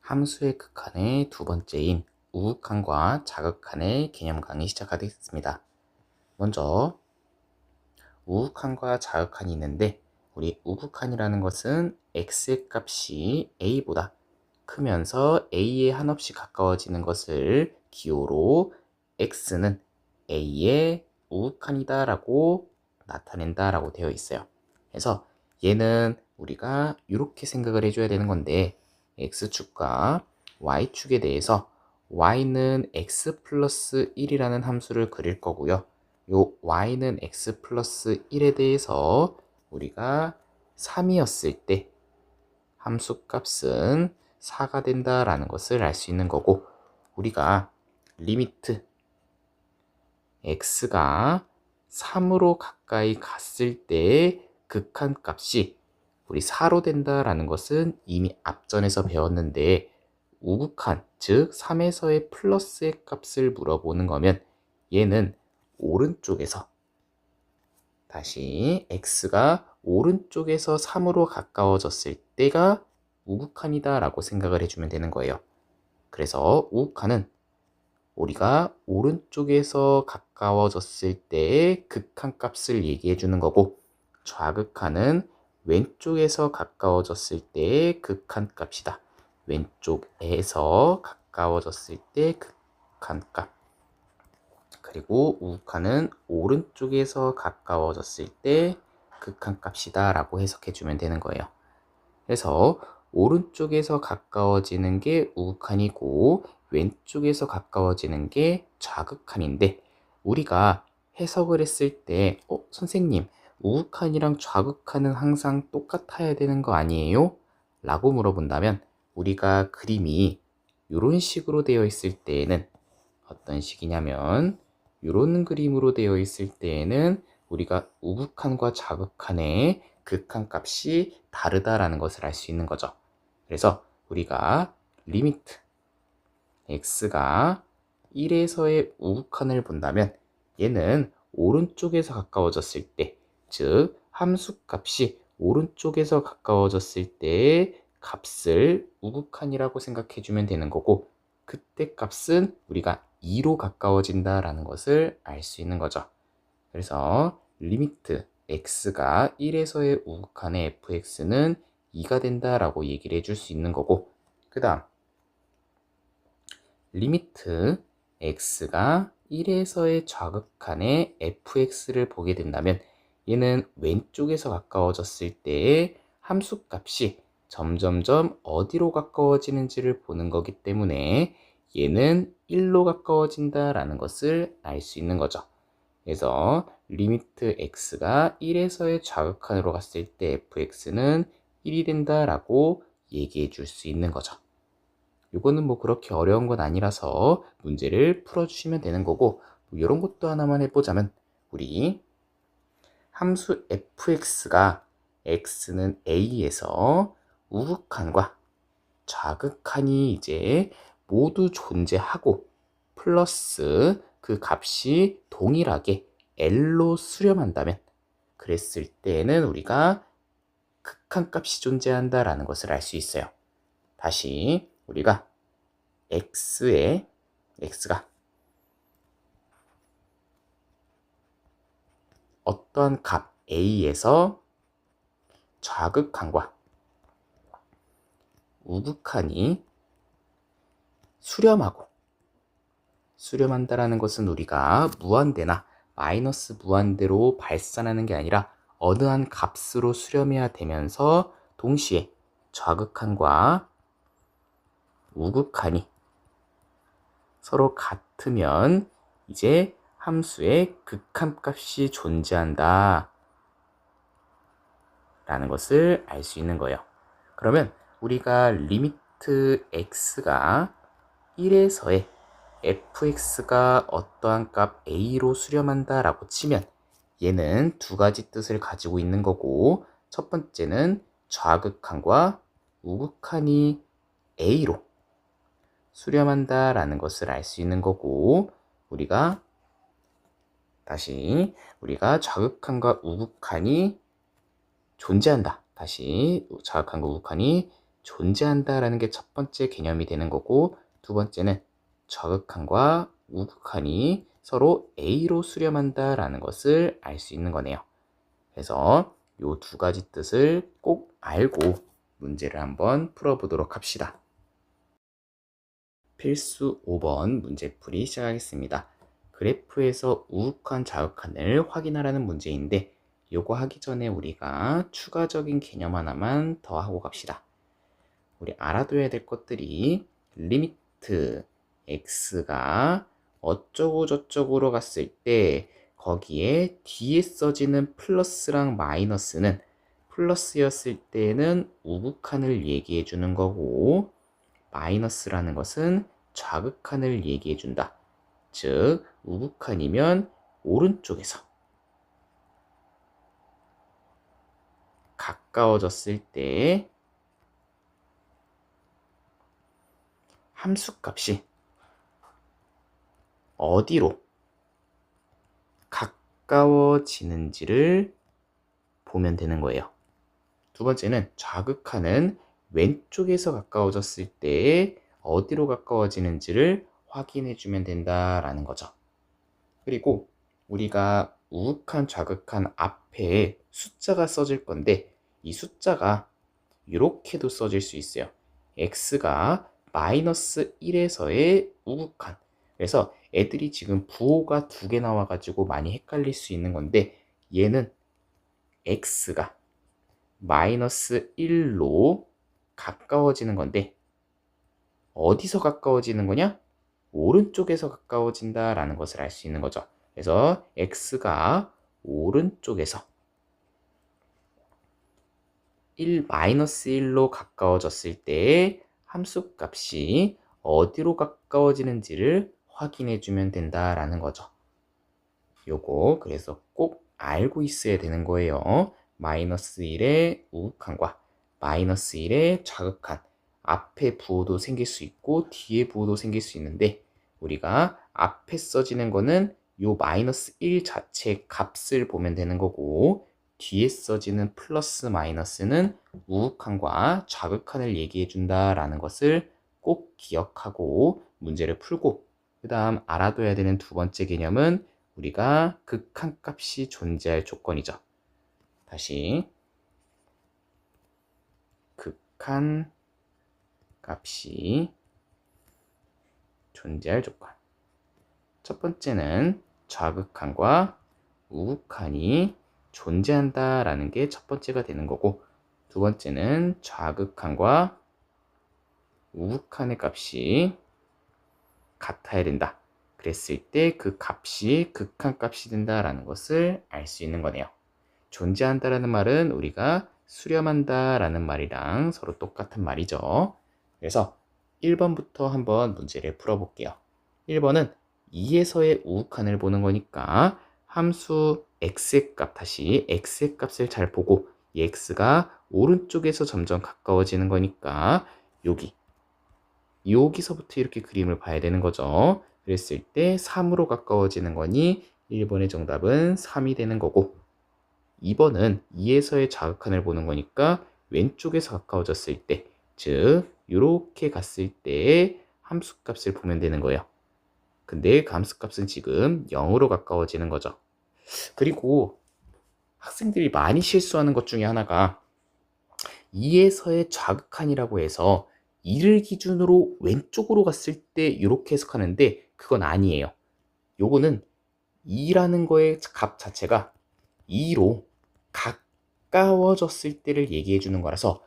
함수의 극한의 두 번째인 우극한과 자극한의 개념 강의 시작하겠습니다. 먼저 우극한과 자극한이 있는데, 우리 우극한이라는 것은 x의 값이 a보다 크면서 a에 한없이 가까워지는 것을 기호로 x는 a의 우극한이다 라고 나타낸다 라고 되어 있어요. 그래서 얘는 우리가 이렇게 생각을 해줘야 되는 건데, x축과 y축에 대해서 y는 x 플러스 1이라는 함수를 그릴 거고요. 요 y는 x 플러스 1에 대해서 우리가 3이었을 때 함수 값은 4가 된다라는 것을 알 수 있는 거고, 우리가 리미트 x가 3으로 가까이 갔을 때 극한 값이 우리 4로 된다라는 것은 이미 앞전에서 배웠는데, 우극한, 즉 3에서의 플러스의 값을 물어보는 거면 얘는 오른쪽에서, 다시 x가 오른쪽에서 3으로 가까워졌을 때가 우극한이다 라고 생각을 해주면 되는 거예요. 그래서 우극한은 우리가 오른쪽에서 가까워졌을 때의 극한 값을 얘기해 주는 거고, 좌극한은 왼쪽에서 가까워졌을 때의 극한 값이다. 왼쪽에서 가까워졌을 때 극한 값. 그리고 우극한은 오른쪽에서 가까워졌을 때 극한 값이다 라고 해석해 주면 되는 거예요. 그래서 오른쪽에서 가까워지는 게 우극한이고 왼쪽에서 가까워지는 게 좌극한인데, 우리가 해석을 했을 때 선생님, 우극한이랑 좌극한은 항상 똑같아야 되는 거 아니에요? 라고 물어본다면, 우리가 그림이 이런 식으로 되어 있을 때에는 어떤 식이냐면, 이런 그림으로 되어 있을 때에는 우리가 우극한과 좌극한의 극한 값이 다르다라는 것을 알 수 있는 거죠. 그래서 우리가 리미트 x가 1에서의 우극한을 본다면 얘는 오른쪽에서 가까워졌을 때, 즉 함수 값이 오른쪽에서 가까워졌을 때의 값을 우극한이라고 생각해 주면 되는 거고, 그때 값은 우리가 2로 가까워진다라는 것을 알 수 있는 거죠. 그래서 리미트 x가 1에서의 우극한의 fx는 2가 된다라고 얘기를 해줄 수 있는 거고, 그 다음 리미트 x가 1에서의 좌극한의 fx를 보게 된다면 얘는 왼쪽에서 가까워졌을 때의 함수 값이 점점점 어디로 가까워지는지를 보는 거기 때문에 얘는 1로 가까워진다라는 것을 알 수 있는 거죠. 그래서 리미트 x가 1에서의 좌극한으로 갔을 때 fx는 1이 된다라고 얘기해 줄 수 있는 거죠. 이거는 뭐 그렇게 어려운 건 아니라서 문제를 풀어주시면 되는 거고, 이런 것도 하나만 해보자면, 우리 함수 fx가 x는 a에서 우극한과 좌극한이 이제 모두 존재하고 플러스 그 값이 동일하게 L로 수렴한다면, 그랬을 때에는 우리가 극한 값이 존재한다라는 것을 알 수 있어요. 다시 우리가 x가 어떠한 값 a에서 좌극한과 우극한이 수렴한다라는 것은 우리가 무한대나 마이너스 무한대로 발산하는 게 아니라 어느 한 값으로 수렴해야 되면서 동시에 좌극한과 우극한이 서로 같으면 이제 함수의 극한값이 존재한다 라는 것을 알 수 있는 거예요. 그러면 우리가 리미트 x가 1에서의 fx가 어떠한 값 a로 수렴한다 라고 치면 얘는 두 가지 뜻을 가지고 있는 거고, 첫 번째는 좌극한과 우극한이 a로 수렴한다 라는 것을 알 수 있는 거고, 우리가 좌극한과 우극한이 존재한다, 다시 좌극한과 우극한이 존재한다라는 게 첫 번째 개념이 되는 거고, 두 번째는 좌극한과 우극한이 서로 A로 수렴한다라는 것을 알 수 있는 거네요. 그래서 이 두 가지 뜻을 꼭 알고 문제를 한번 풀어보도록 합시다. 필수 5번 문제풀이 시작하겠습니다. 그래프에서 우극한 좌극한을 확인하라는 문제인데, 요거 하기 전에 우리가 추가적인 개념 하나만 더 하고 갑시다. 우리 알아둬야 될 것들이 리미트 x가 어쩌고 저쩌고로 갔을 때 거기에 뒤에 써지는 플러스랑 마이너스는 플러스였을 때는 우극한을 얘기해 주는 거고, 마이너스라는 것은 좌극한을 얘기해 준다. 즉 우극한이면 오른쪽에서 가까워졌을 때 함수값이 어디로 가까워지는지를 보면 되는 거예요. 두 번째는 좌극한은 왼쪽에서 가까워졌을 때 어디로 가까워지는지를 확인해 주면 된다라는 거죠. 그리고 우리가 우극한, 좌극한 앞에 숫자가 써질 건데, 이 숫자가 이렇게도 써질 수 있어요. x가 마이너스 1에서의 우극한. 그래서 애들이 지금 부호가 두 개 나와가지고 많이 헷갈릴 수 있는 건데, 얘는 x가 마이너스 1로 가까워지는 건데, 어디서 가까워지는 거냐? 오른쪽에서 가까워진다라는 것을 알 수 있는 거죠. 그래서 x가 오른쪽에서 1-1로 가까워졌을 때 함수값이 어디로 가까워지는지를 확인해 주면 된다라는 거죠. 요거 그래서 꼭 알고 있어야 되는 거예요. 마이너스 1의 우극한과 마이너스 1의 좌극한, 앞에 부호도 생길 수 있고 뒤에 부호도 생길 수 있는데, 우리가 앞에 써지는 거는 요 마이너스 1 자체 값을 보면 되는 거고, 뒤에 써지는 플러스 마이너스는 우극한과 좌극한을 얘기해 준다라는 것을 꼭 기억하고 문제를 풀고, 그 다음 알아둬야 되는 두 번째 개념은 우리가 극한값이 존재할 조건이죠. 다시 극한값이 존재할 조건. 첫 번째는 좌극한과 우극한이 존재한다라는 게 첫 번째가 되는 거고, 두 번째는 좌극한과 우극한의 값이 같아야 된다. 그랬을 때 그 값이 극한값이 된다라는 것을 알 수 있는 거네요. 존재한다라는 말은 우리가 수렴한다라는 말이랑 서로 똑같은 말이죠. 그래서 1번부터 한번 문제를 풀어볼게요. 1번은 2에서의 우극한을 보는 거니까 함수 x의 값, 다시 x의 값을 잘 보고, 이 x가 오른쪽에서 점점 가까워지는 거니까 여기서부터 이렇게 그림을 봐야 되는 거죠. 그랬을 때 3으로 가까워지는 거니 1번의 정답은 3이 되는 거고, 2번은 2에서의 좌극한을 보는 거니까 왼쪽에서 가까워졌을 때, 즉 이렇게 갔을 때 함수값을 보면 되는 거예요. 근데 그 함수값은 지금 0으로 가까워지는 거죠. 그리고 학생들이 많이 실수하는 것 중에 하나가 2에서의 좌극한이라고 해서 2를 기준으로 왼쪽으로 갔을 때 이렇게 해석하는데, 그건 아니에요. 요거는 2라는 거의 값 자체가 2로 가까워졌을 때를 얘기해 주는 거라서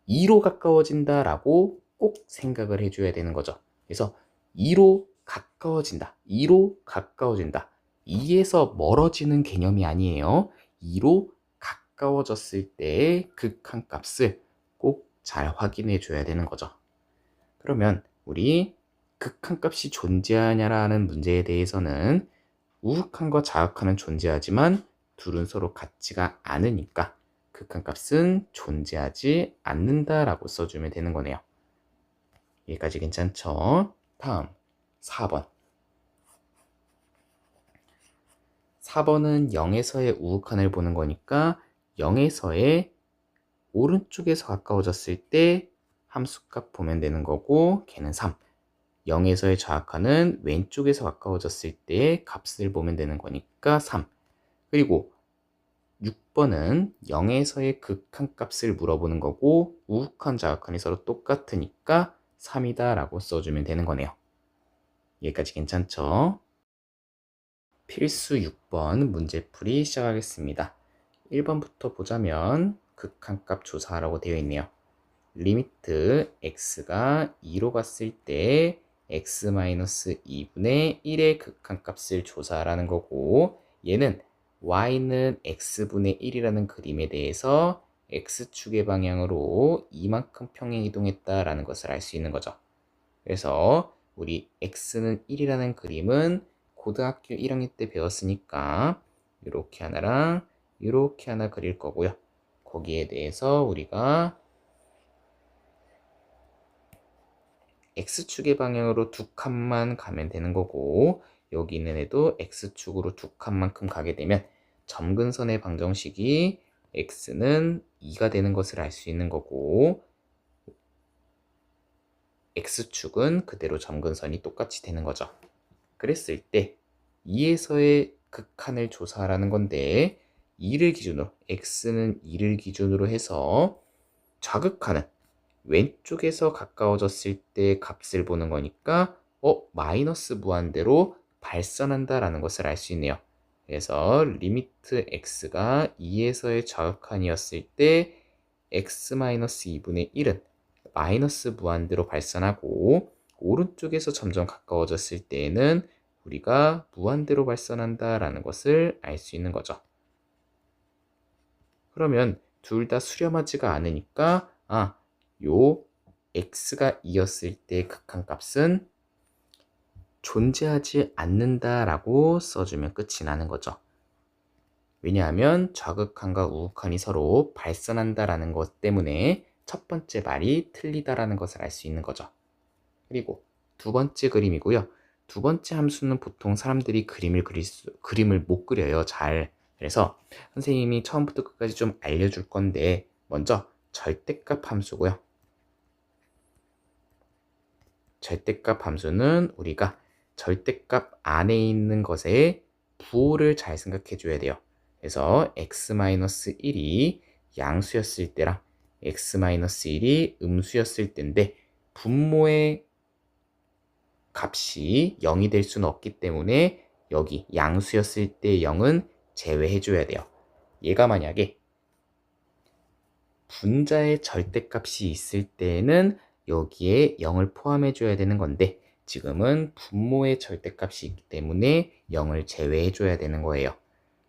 2로 가까워진다라고 꼭 생각을 해줘야 되는 거죠. 그래서 2로 가까워진다, 2로 가까워진다, 2에서 멀어지는 개념이 아니에요. 2로 가까워졌을 때의 극한값을 꼭 잘 확인해 줘야 되는 거죠. 그러면 우리 극한값이 존재하냐라는 문제에 대해서는 우극한과 좌극한은 존재하지만 둘은 서로 같지가 않으니까 극한값은 존재하지 않는다라고 써주면 되는 거네요. 여기까지 괜찮죠? 다음 4번. 4번은 0에서의 우극한을 보는 거니까 0에서의 오른쪽에서 가까워졌을 때 함수값 보면 되는 거고 걔는 3. 0에서의 좌악하는 왼쪽에서 가까워졌을 때 값을 보면 되는 거니까 3. 그리고 6번은 0에서의 극한값을 물어보는 거고 우극한 좌극한이 서로 똑같으니까 3이다 라고 써주면 되는 거네요. 여기까지 괜찮죠? 필수 6번 문제풀이 시작하겠습니다. 1번부터 보자면 극한값 조사하라고 되어 있네요. 리미트 x가 2로 갔을 때 x-2분의 1의 극한값을 조사하라는 거고 얘는 y는 x분의 1이라는 그림에 대해서 x축의 방향으로 이만큼 평행 이동했다라는 것을 알 수 있는 거죠. 그래서 우리 x는 1이라는 그림은 고등학교 1학년 때 배웠으니까 이렇게 하나랑 이렇게 하나 그릴 거고요. 거기에 대해서 우리가 x축의 방향으로 두 칸만 가면 되는 거고 여기 있는 애도 x축으로 두 칸만큼 가게 되면 점근선의 방정식이 x는 2가 되는 것을 알 수 있는 거고 x축은 그대로 점근선이 똑같이 되는 거죠. 그랬을 때 2에서의 극한을 조사하라는 건데 2를 기준으로 x는 2를 기준으로 해서 좌극한은 왼쪽에서 가까워졌을 때 값을 보는 거니까 마이너스 무한대로 발산한다라는 것을 알 수 있네요. 그래서 리미트 x가 2에서의 좌극한이었을 때 x-2분의 1은 마이너스 무한대로 발산하고 오른쪽에서 점점 가까워졌을 때에는 우리가 무한대로 발산한다라는 것을 알 수 있는 거죠. 그러면 둘 다 수렴하지가 않으니까 요 x가 2였을 때 극한값은 존재하지 않는다라고 써주면 끝이 나는 거죠. 왜냐하면 좌극한과 우극한이 서로 발산한다라는 것 때문에 첫 번째 말이 틀리다라는 것을 알 수 있는 거죠. 그리고 두 번째 그림이고요. 두 번째 함수는 보통 사람들이 그림을 못 그려요. 잘. 그래서 선생님이 처음부터 끝까지 좀 알려줄 건데 먼저 절대값 함수고요. 절대값 함수는 우리가 절대값 안에 있는 것의 부호를 잘 생각해 줘야 돼요. 그래서 x-1이 양수였을 때랑 x-1이 음수였을 때인데 분모의 값이 0이 될 수는 없기 때문에 여기 양수였을 때 0은 제외해 줘야 돼요. 얘가 만약에 분자의 절대값이 있을 때에는 여기에 0을 포함해 줘야 되는 건데 지금은 분모의 절대값이 있기 때문에 0을 제외해 줘야 되는 거예요.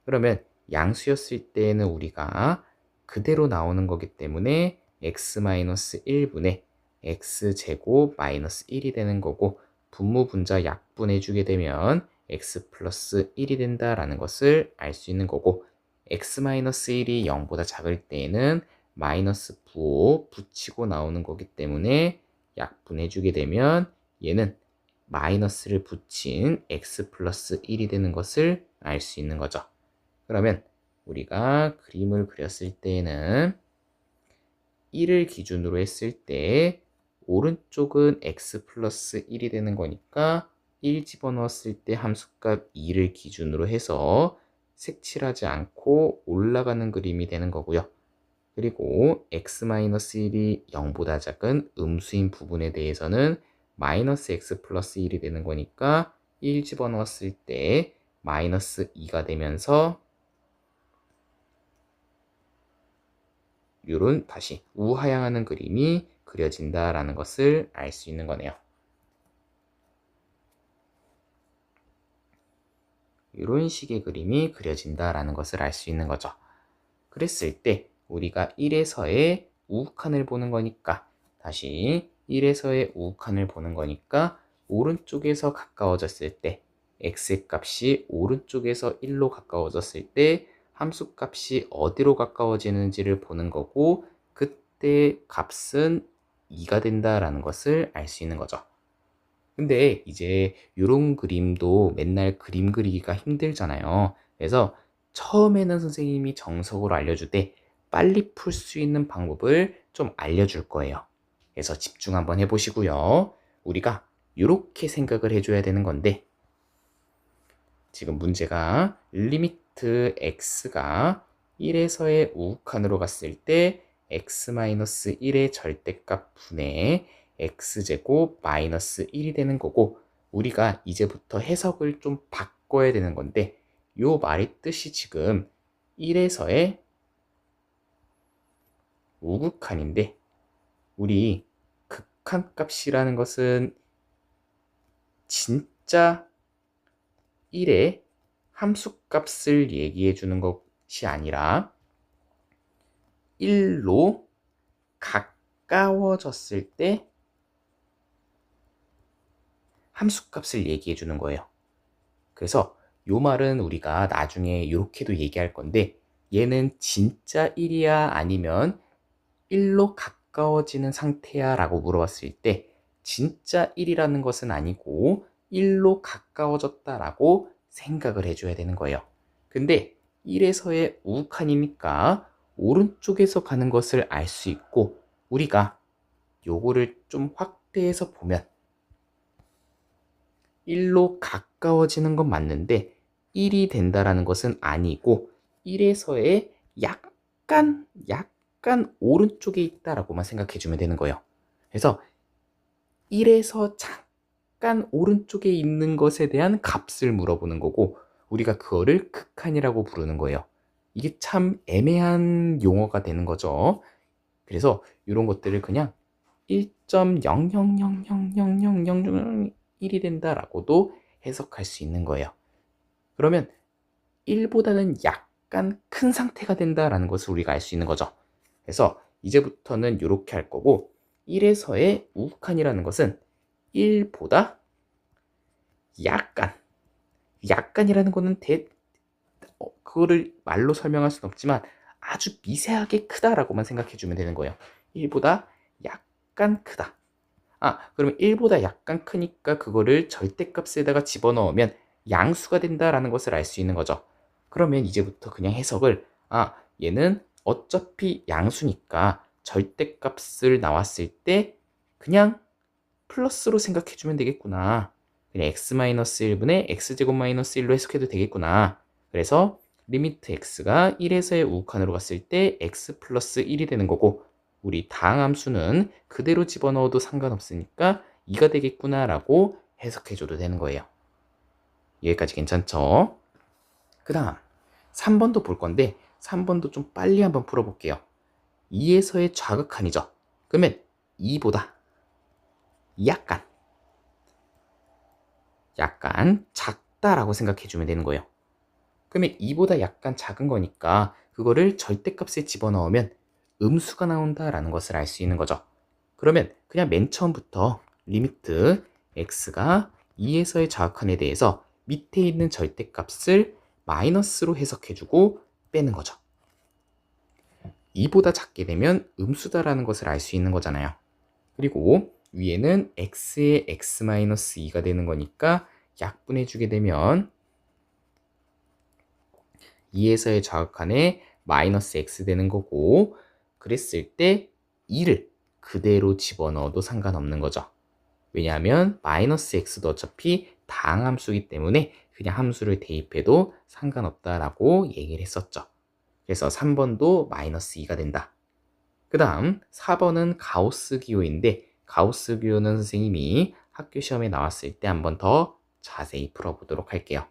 그러면 양수였을 때에는 우리가 그대로 나오는 거기 때문에 x-1분의 x제곱 마이너스 1이 되는 거고 분모 분자 약분해 주게 되면 x 플러스 1이 된다라는 것을 알 수 있는 거고 x-1이 0보다 작을 때에는 마이너스 부호 붙이고 나오는 거기 때문에 약분해 주게 되면 얘는 마이너스를 붙인 x 플러스 1이 되는 것을 알 수 있는 거죠. 그러면 우리가 그림을 그렸을 때에는 1을 기준으로 했을 때 오른쪽은 x 플러스 1이 되는 거니까 1 집어넣었을 때 함수값 2를 기준으로 해서 색칠하지 않고 올라가는 그림이 되는 거고요. 그리고 x-1이 0보다 작은 음수인 부분에 대해서는 마이너스 x 플러스 1이 되는 거니까 1 집어넣었을 때 마이너스 2가 되면서 요런 다시 우하향하는 그림이 그려진다라는 것을 알 수 있는 거네요. 이런 식의 그림이 그려진다라는 것을 알 수 있는 거죠. 그랬을 때 우리가 1에서의 우극한을 보는 거니까 다시 1에서의 우극한을 보는 거니까 오른쪽에서 가까워졌을 때 x의 값이 오른쪽에서 1로 가까워졌을 때 함수 값이 어디로 가까워지는지를 보는 거고 그때 값은 2가 된다라는 것을 알 수 있는 거죠. 근데 이제 이런 그림도 맨날 그림 그리기가 힘들잖아요. 그래서 처음에는 선생님이 정석으로 알려줄 때 빨리 풀 수 있는 방법을 좀 알려줄 거예요. 그래서 집중 한번 해보시고요. 우리가 이렇게 생각을 해줘야 되는 건데 지금 문제가 리미트 x가 1에서의 우극한으로 갔을 때 x-1의 절대값 분의 x제곱 마이너스 1이 되는 거고 우리가 이제부터 해석을 좀 바꿔야 되는 건데 요 말의 뜻이 지금 1에서의 우극한인데 우리 극한값이라는 것은 진짜 1의 함수값을 얘기해 주는 것이 아니라 1로 가까워졌을 때 함수값을 얘기해 주는 거예요. 그래서 요 말은 우리가 나중에 이렇게도 얘기할 건데 얘는 진짜 1이야 아니면 1로 가까워지는 상태야 라고 물어봤을 때 진짜 1이라는 것은 아니고 1로 가까워졌다라고 생각을 해줘야 되는 거예요. 근데 1에서의 우극한이니까 오른쪽에서 가는 것을 알 수 있고 우리가 요거를 좀 확대해서 보면 1로 가까워지는 건 맞는데 1이 된다라는 것은 아니고 1에서의 약간 오른쪽에 있다라고만 생각해 주면 되는 거예요. 그래서 1에서 잠깐 오른쪽에 있는 것에 대한 값을 물어보는 거고 우리가 그거를 극한이라고 부르는 거예요. 이게 참 애매한 용어가 되는 거죠. 그래서 이런 것들을 그냥 1.00000001이 된다라고도 해석할 수 있는 거예요. 그러면 1보다는 약간 큰 상태가 된다라는 것을 우리가 알 수 있는 거죠. 그래서 이제부터는 이렇게 할 거고 1에서의 우극한이라는 것은 1보다 약간이라는 거는 그거를 말로 설명할 수는 없지만 아주 미세하게 크다라고만 생각해 주면 되는 거예요. 1보다 약간 크다. 그러면 1보다 약간 크니까 그거를 절대값에다가 집어넣으면 양수가 된다라는 것을 알 수 있는 거죠. 그러면 이제부터 그냥 해석을 얘는 어차피 양수니까 절대값을 나왔을 때 그냥 플러스로 생각해 주면 되겠구나. 그냥 x-1분의 x제곱-1로 해석해도 되겠구나. 그래서 리미트 x가 1에서의 우극한으로 갔을 때 x 플러스 1이 되는 거고 우리 다항함수는 그대로 집어넣어도 상관없으니까 2가 되겠구나 라고 해석해줘도 되는 거예요. 여기까지 괜찮죠? 그 다음 3번도 볼 건데 3번도 좀 빨리 한번 풀어볼게요. 2에서의 좌극한이죠. 그러면 2보다 약간 작다라고 생각해주면 되는 거예요. 그러면 2보다 약간 작은 거니까 그거를 절대값에 집어넣으면 음수가 나온다라는 것을 알 수 있는 거죠. 그러면 그냥 맨 처음부터 리미트 x가 2에서의 좌극한에 대해서 밑에 있는 절대값을 마이너스로 해석해주고 빼는 거죠. 2보다 작게 되면 음수다라는 것을 알 수 있는 거잖아요. 그리고 위에는 x의 x-2가 되는 거니까 약분해주게 되면 2에서의 좌극한에 마이너스 x 되는 거고 그랬을 때 2를 그대로 집어넣어도 상관없는 거죠. 왜냐하면 마이너스 x도 어차피 다항함수이기 때문에 그냥 함수를 대입해도 상관없다라고 얘기를 했었죠. 그래서 3번도 마이너스 2가 된다. 그 다음 4번은 가우스 기호인데 가우스 기호는 선생님이 학교 시험에 나왔을 때 한번 더 자세히 풀어보도록 할게요.